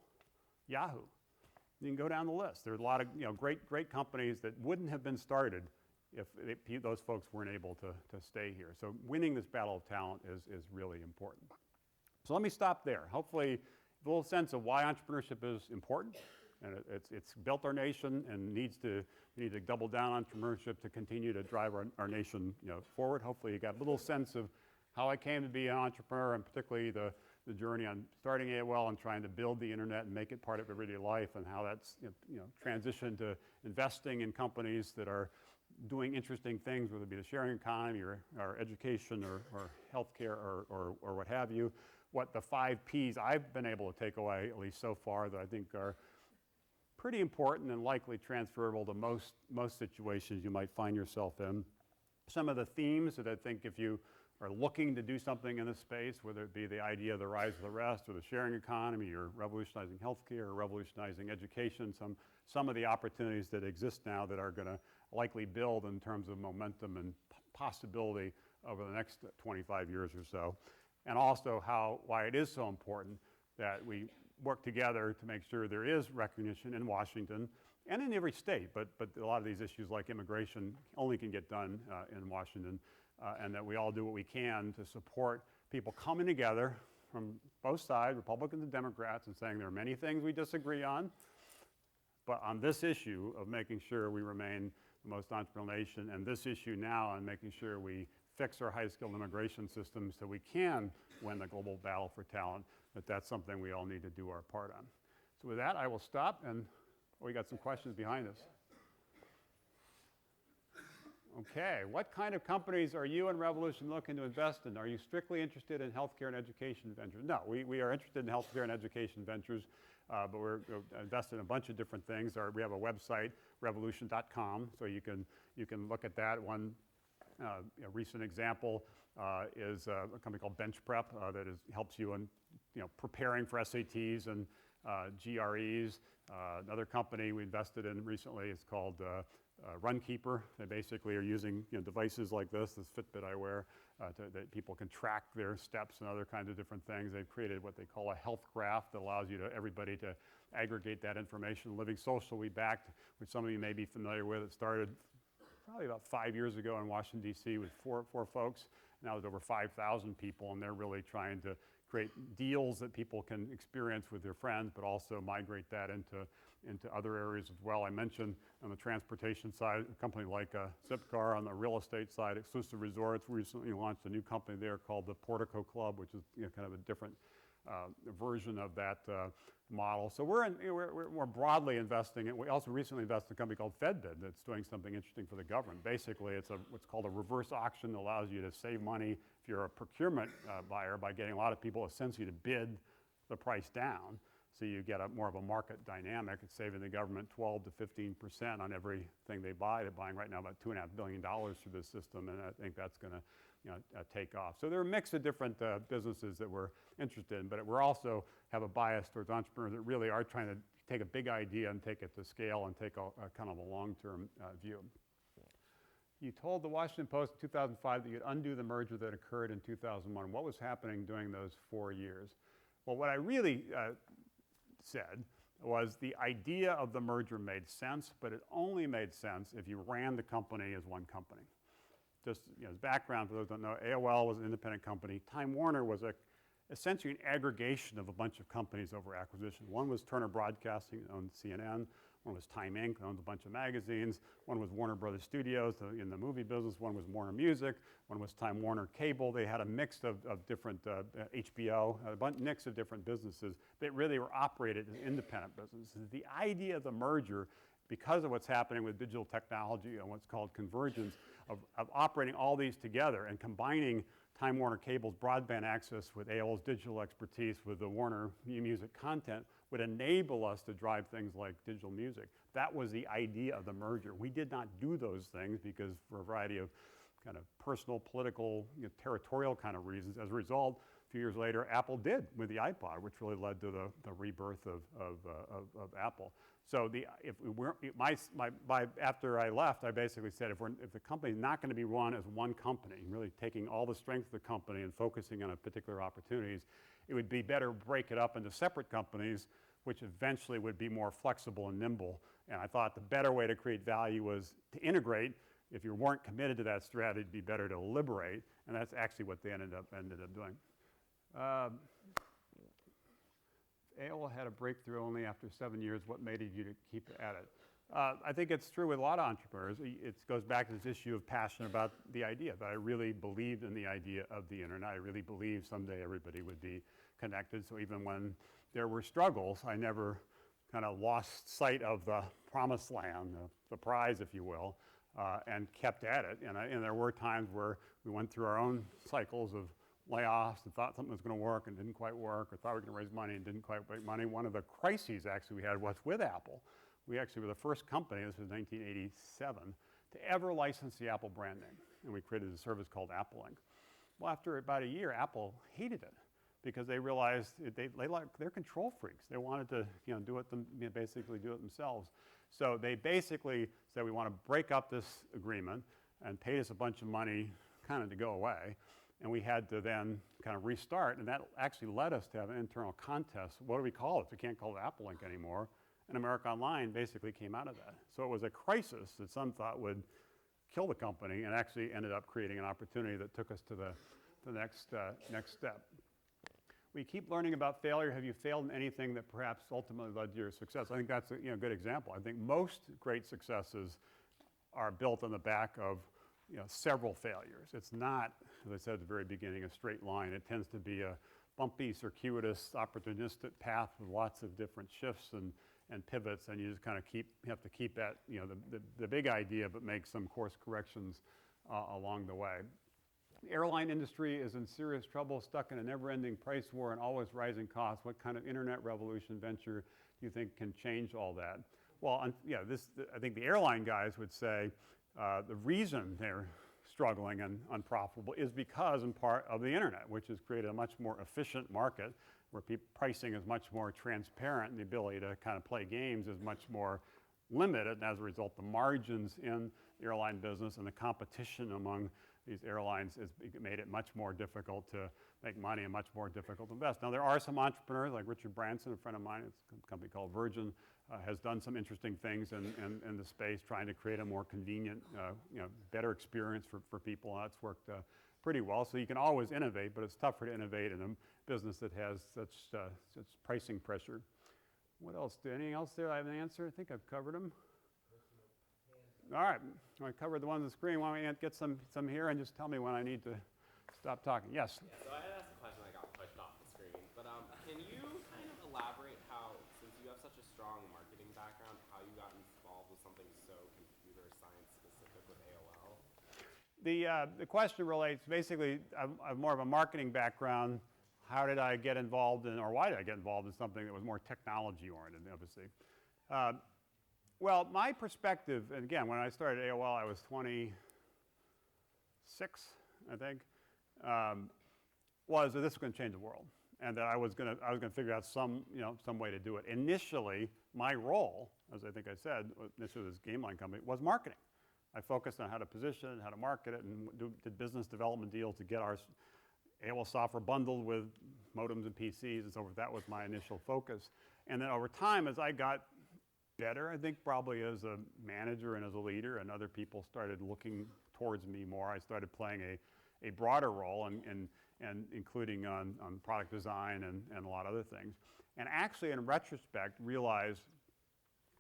Yahoo. You can go down the list. There's a lot of great companies that wouldn't have been started if those folks weren't able to stay here. So winning this battle of talent is really important. So let me stop there. Hopefully a little sense of why entrepreneurship is important. And it's built our nation and we need to double down on entrepreneurship to continue to drive our nation forward. Hopefully you got a little sense of how I came to be an entrepreneur, and particularly the journey on starting AOL and trying to build the internet and make it part of everyday life, and how that's transitioned to investing in companies that are doing interesting things, whether it be the sharing economy or education or healthcare or what have you. What the 5 Ps I've been able to take away, at least so far, that I think are pretty important and likely transferable to most situations you might find yourself in. Some of the themes that I think if you are looking to do something in this space, whether it be the idea of the rise of the rest or the sharing economy or revolutionizing healthcare or revolutionizing education, some of the opportunities that exist now that are going to likely build in terms of momentum and possibility over the next 25 years or so. And also why it is so important that we work together to make sure there is recognition in Washington and in every state, but a lot of these issues like immigration only can get done in Washington, and that we all do what we can to support people coming together from both sides, Republicans and Democrats, and saying there are many things we disagree on, but on this issue of making sure we remain the most entrepreneurial nation, and this issue now on making sure we fix our high-skilled immigration system so we can win the global battle for talent, that's something we all need to do our part on. So with that, I will stop, and we got some questions behind us. Okay, what kind of companies are you and Revolution looking to invest in? Are you strictly interested in healthcare and education ventures? No, we are interested in healthcare and education ventures, but we're invested in a bunch of different things. We have a website, revolution.com, so you can look at that. One recent example is a company called Bench Prep that helps you in preparing for SATs and GREs. Another company we invested in recently is called Runkeeper. They basically are using devices like this Fitbit I wear, that people can track their steps and other kinds of different things. They've created what they call a health graph that allows everybody to aggregate that information. Living Social we backed, which some of you may be familiar with. It started probably about 5 years ago in Washington, D.C. with four folks. Now there's over 5,000 people, and they're really trying to create deals that people can experience with their friends, but also migrate that into other areas as well. I mentioned on the transportation side, a company like Zipcar. On the real estate side, Exclusive Resorts. We recently launched a new company there called the Portico Club, which is kind of a different version of that model. So we're more broadly investing. We also recently invested in a company called FedBid that's doing something interesting for the government. Basically, it's what's called a reverse auction that allows you to save money if you're a procurement buyer by getting a lot of people essentially to bid the price down. So you get more of a market dynamic. It's saving the government 12 to 15% on everything they buy. They're buying right now about $2.5 billion through this system, and I think that's going to take off. So there are a mix of different businesses that we're interested in, but we're also have a bias towards entrepreneurs that really are trying to take a big idea and take it to scale and take a kind of a long-term view. You told the Washington Post in 2005 that you'd undo the merger that occurred in 2001. What was happening during those 4 years? Well, what I really said was the idea of the merger made sense, but it only made sense if you ran the company as one company. Just as background for those who don't know, AOL was an independent company. Time Warner was essentially an aggregation of a bunch of companies over acquisition. One was Turner Broadcasting, owned CNN. One was Time Inc., owned a bunch of magazines. One was Warner Brothers Studios in the movie business. One was Warner Music. One was Time Warner Cable. They had a mix of different, HBO, a mix of different businesses that really were operated as independent businesses. The idea of the merger, because of what's happening with digital technology and what's called convergence, of operating all these together and combining Time Warner Cable's broadband access with AOL's digital expertise with the Warner Music content would enable us to drive things like digital music. That was the idea of the merger. We did not do those things because for a variety of kind of personal, political, territorial kind of reasons. As a result, a few years later, Apple did with the iPod, which really led to the rebirth of Apple. So after I left, I basically said, if the company's not going to be run as one company, really taking all the strength of the company and focusing on a particular opportunities, it would be better to break it up into separate companies, which eventually would be more flexible and nimble. And I thought the better way to create value was to integrate. If you weren't committed to that strategy, it'd be better to liberate. And that's actually what they ended up doing. AOL had a breakthrough only after 7 years. What made you to keep at it? I think it's true with a lot of entrepreneurs. It goes back to this issue of passion about the idea, that I really believed in the idea of the internet. I really believed someday everybody would be connected. So even when there were struggles, I never kind of lost sight of the promised land, the prize, if you will, and kept at it. And there were times where we went through our own cycles of layoffs and thought something was going to work and didn't quite work, or thought we were going to raise money and didn't quite raise money. One of the crises actually we had was with Apple. We actually were the first company, this was 1987, to ever license the Apple brand name. And we created a service called Apple Inc. Well, after about a year, Apple hated it because they realized they're control freaks. They wanted to basically do it themselves. So they basically said, we want to break up this agreement, and paid us a bunch of money kind of to go away. And we had to then kind of restart, and that actually led us to have an internal contest. What do we call it? We can't call it Apple Inc. anymore. And America Online basically came out of that. So it was a crisis that some thought would kill the company, and actually ended up creating an opportunity that took us to the next step. We keep learning about failure. Have you failed in anything that perhaps ultimately led to your success? I think that's a good example. I think most great successes are built on the back of several failures. It's not, as I said at the very beginning, a straight line. It tends to be a bumpy, circuitous, opportunistic path with lots of different shifts and pivots, and you just kind of have to keep at the big idea, but make some course corrections along the way. The airline industry is in serious trouble, stuck in a never-ending price war and always rising costs. What kind of internet revolution venture do you think can change all that? Well, I think the airline guys would say the reason they're struggling and unprofitable is because, in part, of the internet, which has created a much more efficient market where pricing is much more transparent and the ability to kind of play games is much more limited. And as a result, the margins in the airline business and the competition among these airlines has made it much more difficult to make money and much more difficult to invest. Now, there are some entrepreneurs like Richard Branson, a friend of mine, it's a company called Virgin, has done some interesting things in the space, trying to create a more convenient, better experience for people. And that's worked pretty well. So you can always innovate, but it's tougher to innovate in a business that has such pricing pressure. What else? Anything else there I have an answer? I think I've covered them. All right, I covered the one on the screen. Why don't we get some here and just tell me when I need to stop talking. Yes? Yeah, so I had asked a question that got pushed off the screen, but can you kind of elaborate how, since you have such a strong marketing background, how you got involved with something so computer science specific with AOL? The question relates, basically, I have more of a marketing background. How did I get involved in, or why did I get involved in something that was more technology oriented, obviously? Well, my perspective, and again, when I started AOL, I was 26, I think, was that this was going to change the world, and that I was going to figure out some way to do it. Initially, my role, as I think I said, initially this game line company, was marketing. I focused on how to position it, how to market it, and did business development deals to get AOL software bundled with modems and PCs and so forth. That was my initial focus. And then over time, as I got better, I think probably as a manager and as a leader, and other people started looking towards me more, I started playing a broader role and including on product design and a lot of other things. And actually, in retrospect, realized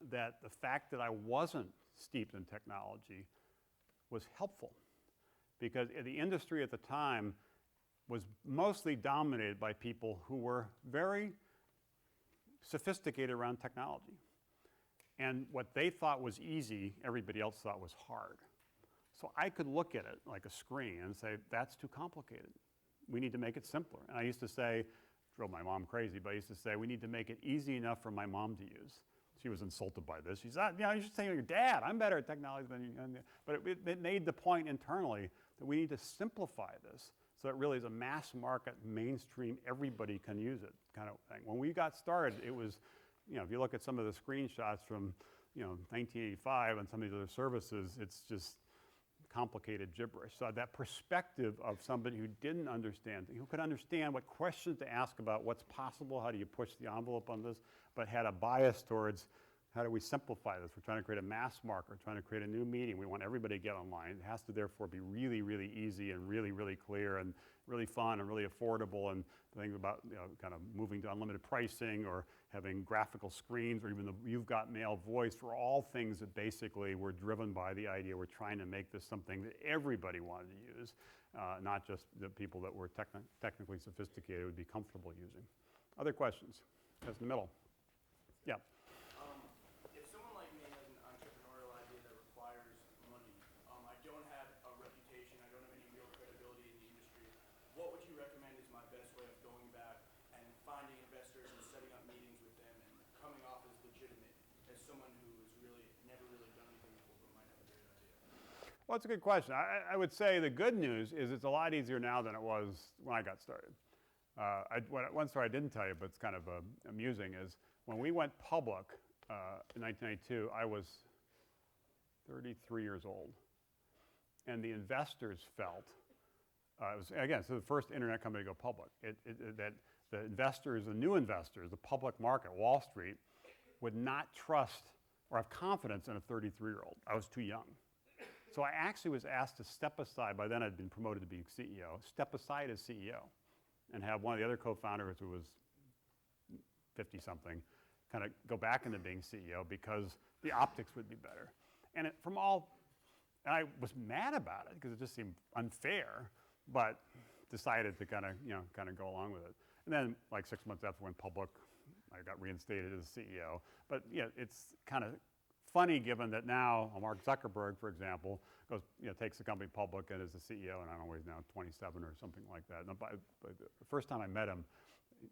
that the fact that I wasn't steeped in technology was helpful, because the industry at the time was mostly dominated by people who were very sophisticated around technology. And what they thought was easy, everybody else thought was hard. So I could look at it like a screen and say, that's too complicated. We need to make it simpler. And I used to say, drove my mom crazy, but I used to say, we need to make it easy enough for my mom to use. She was insulted by this. She said, you should say to your dad, I'm better at technology than you. But it made the point internally that we need to simplify this so it really is a mass market, mainstream, everybody can use it kind of thing. When we got started, it was, if you look at some of the screenshots from, 1985 and some of these other services, it's just complicated gibberish. So that perspective of somebody who didn't understand, who could understand what questions to ask about what's possible, how do you push the envelope on this, but had a bias towards how do we simplify this? We're trying to create a mass market, we're trying to create a new medium. We want everybody to get online. It has to therefore be really, really easy and really, really clear and really fun and really affordable. And the thing about kind of moving to unlimited pricing or having graphical screens or even the You've Got Mail voice were all things that basically were driven by the idea we're trying to make this something that everybody wanted to use, not just the people that were technically sophisticated would be comfortable using. Other questions? That's in the middle. Yeah. If someone like me has an entrepreneurial idea that requires money, I don't have a reputation, I don't have any real credibility in the industry, what would you recommend is my best way of going back and finding investors and setting up meetings with them and coming off as legitimate as someone who has really never really done anything before but might have a great idea? Well, that's a good question. I would say the good news is it's a lot easier now than it was when I got started. One story I didn't tell you, but it's kind of amusing, is when we went public in 1992, I was 33 years old. And the investors felt, it was, again, so the first internet company to go public, that the investors, the new investors, the public market, Wall Street, would not trust or have confidence in a 33-year-old. I was too young. So I actually was asked to step aside. By then I'd been promoted to being CEO, step aside as CEO and have one of the other co-founders who was 50-something kind of go back into being CEO because the optics would be better. And I was mad about it because it just seemed unfair, but decided to kind of go along with it. And then like 6 months after I went public, I got reinstated as CEO. But it's kind of funny given that now Mark Zuckerberg, for example, goes, takes the company public and is the CEO, and I don't know, he's now 27 or something like that. And the first time I met him,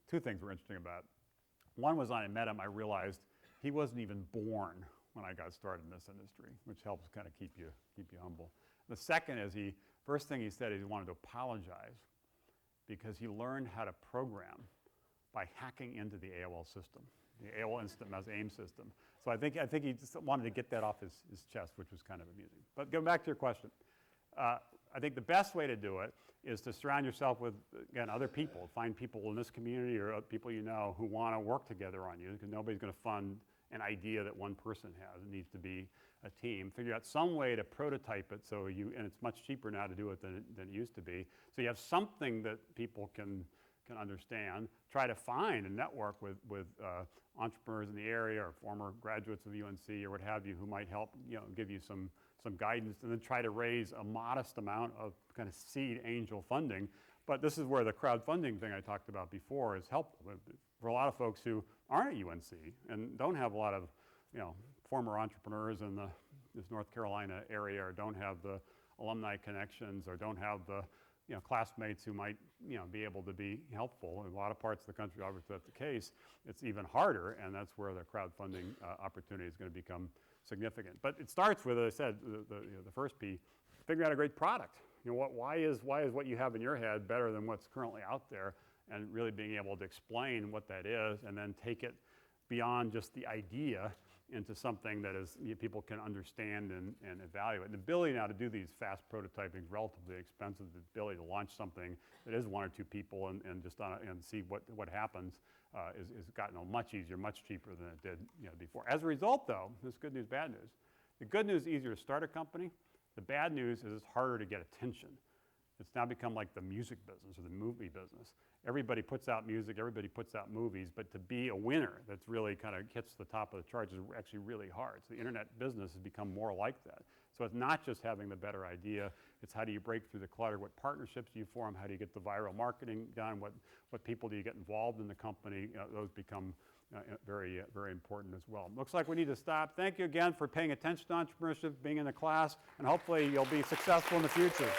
two things were interesting about it. One was when I met him, I realized he wasn't even born when I got started in this industry, which helps kind of keep you humble. The second is first thing he said is he wanted to apologize because he learned how to program by hacking into the AOL system, the AOL Instant AIM system. So I think he just wanted to get that off his chest, which was kind of amusing. But going back to your question, I think the best way to do it is to surround yourself with, again, other people. Find people in this community or people you know who want to work together on you, because nobody's going to fund an idea that one person has. It needs to be a team. Figure out some way to prototype it and it's much cheaper now to do it than it used to be. So you have something that people can understand. Try to find a network with entrepreneurs in the area or former graduates of UNC or what have you who might help give you some guidance, and then try to raise a modest amount of kind of seed angel funding. But this is where the crowdfunding thing I talked about before is helpful for a lot of folks who aren't at UNC and don't have a lot of former entrepreneurs in this North Carolina area, or don't have the alumni connections, or don't have the classmates who might be able to be helpful. In a lot of parts of the country, obviously that's the case. It's even harder, and that's where the crowdfunding opportunity is going to become significant. But it starts with, as I said, the first P, figuring out a great product. Why is what you have in your head better than what's currently out there, and really being able to explain what that is, and then take it beyond just the idea into something that is, people can understand and evaluate. And the ability now to do these fast prototyping is relatively expensive. The ability to launch something that is 1 or 2 people and just and see what happens is gotten much easier, much cheaper than it did before. As a result, though, there's good news, bad news. The good news is easier to start a company. The bad news is it's harder to get attention. It's now become like the music business or the movie business. Everybody puts out music, everybody puts out movies, but to be a winner that's really kind of hits the top of the charts is actually really hard. So the internet business has become more like that. So it's not just having the better idea, it's how do you break through the clutter, what partnerships do you form, how do you get the viral marketing done, what people do you get involved in the company, those become very, very important as well. Looks like we need to stop. Thank you again for paying attention to entrepreneurship, being in the class, and hopefully you'll be successful in the future.